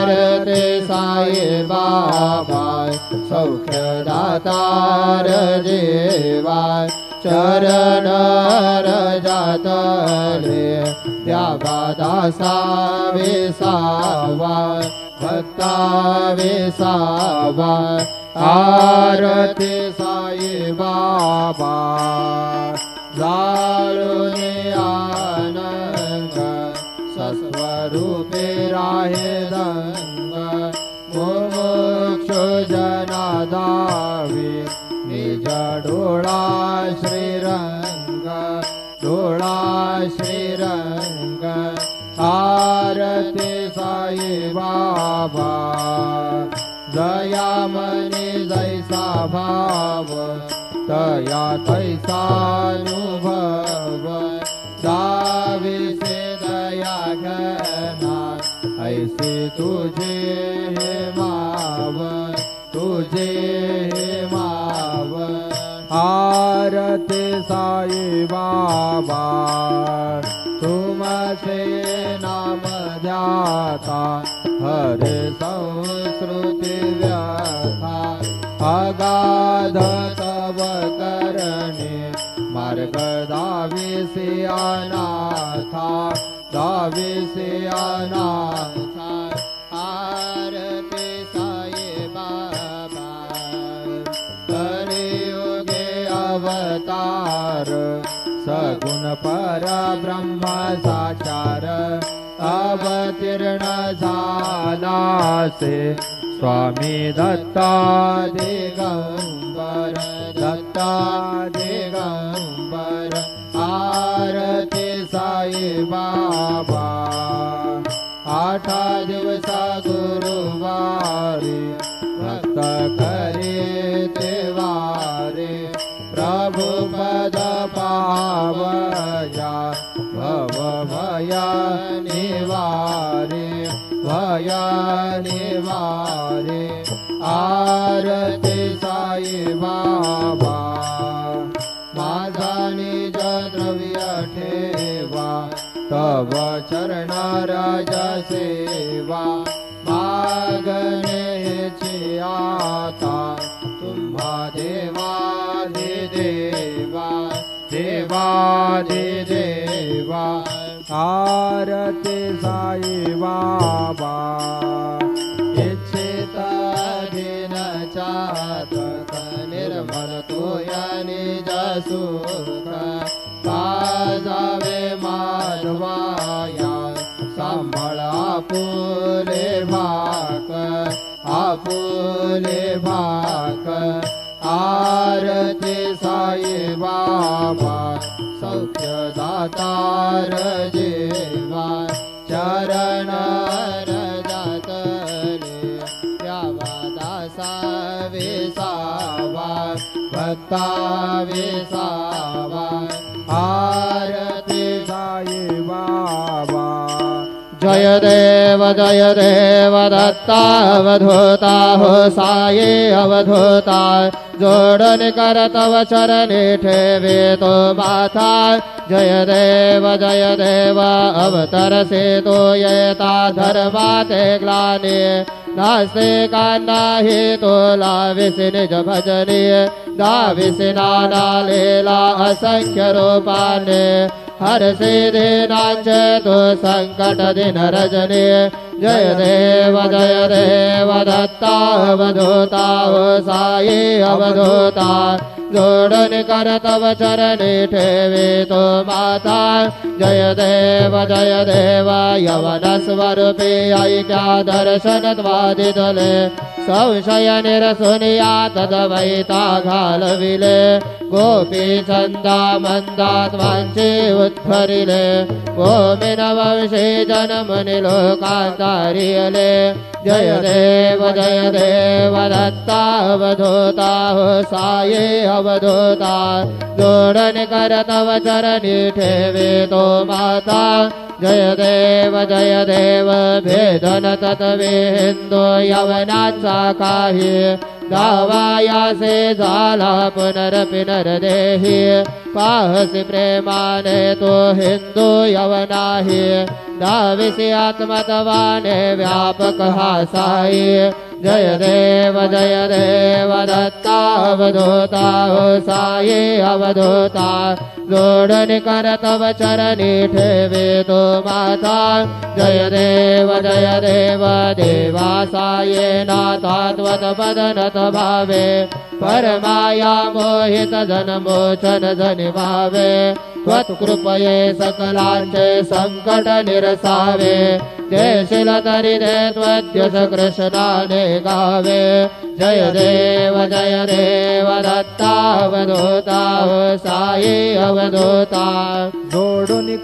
आरती साई बाबा सौख्यदातार जीवा चरण रजातले द्यावा दासा विसावा भक्ता विसावा आरती साई बाबा जाळूने आनंद सस्वरूपे राहे दंग मोक्ष जनादावी निज डोळा श्रीरंग डोळा श्रीरंग आरती साई बाबा जया मनी जैसा भाव तया तैसानुभव दाविसे दया घना ऐसे तुझे माव तुझे माव आरती साई बाबा तुमसे नाम ध्याता हरे संस्कृति व्यथा अगाध तव करणे मार्ग दाविसे अनाथा दाविसे अनाथा आरती साई बाबा कलियुगे अवतार सगुण परब्रह्म साकार अवतीर्ण झाला से स्वामी दत्ता दिगंबर दत्ता दिगंबर आरती साई बाबा आठा दिवसा गुरुवारी भक्त करे तेवारे प्रभु पद पावया भव भया निवारे भया निवारे आरती साई बाबा माझा निज द्रव्य ठेवा तव चरण राज सेवा मागण्याची आता तुम्हा देवादिदेवा देवादिदेवा आरती साई बाबा इच्छित दिन चातक निर्मल तोया निज सुख पाजावे माधवाया सांभाळ आपुले भाक आपुले भाक आरती साई बाबा सौख्य दातार जीवा चरण रजातले द्यावा दासा विसावा भक्ता विसावा आरती साई बाबा जय देव दत्ता अवधूता हो साई अवधूता जोडन कर तव चरणे ठेवे तो माथा जय देव अवतरसे तो येता धर्माते ग्लानी नास्ते कान्नाहि तोला विसि निज भजनी दाविसि नाना लीला असंख्य रूपाने हर सिद्धीनांच तो संकट दिन रजनी जय देव दत्ता अवधूता हो साई अवधूता जोडन कर तव चरणी ठेवे तो माता जय देव यवन स्वरूपी ऐक्या दर्शन द्वादितले संशय निरसुनिया तदवैता घालविले गोपी छंदा मंदात वांचे उत्फरिले गोमिन वंशे जनमनि लोकांतारियले जय देव दत्ता अवधूता हो साई अवधूता जोडन कर तव चरणी ठेवे तो माता जय देव भेदन तत्वे हिंदू यवनाचा काही दावायासे झाला पुनरपि नरदेही पाहसी प्रेमाने तो हिंदू यवनाही दाविसी आत्मतवाने व्यापक हा साई जय देव दत्ता अवधूता हो साई अवधूता जोडन कर तव चरणी ठेवे तो माता जय देव देवा साये नाथा त्वत बदनत भावे परमाया मोहित जन मोचन जनि भावे त्वत्कृपये सकलांचे संकट निरसावे जय शिल तरी दे त्वद्यस कृष्णाने गावे जय देव दत्ता अवधूता हो साई अवधूता जोडून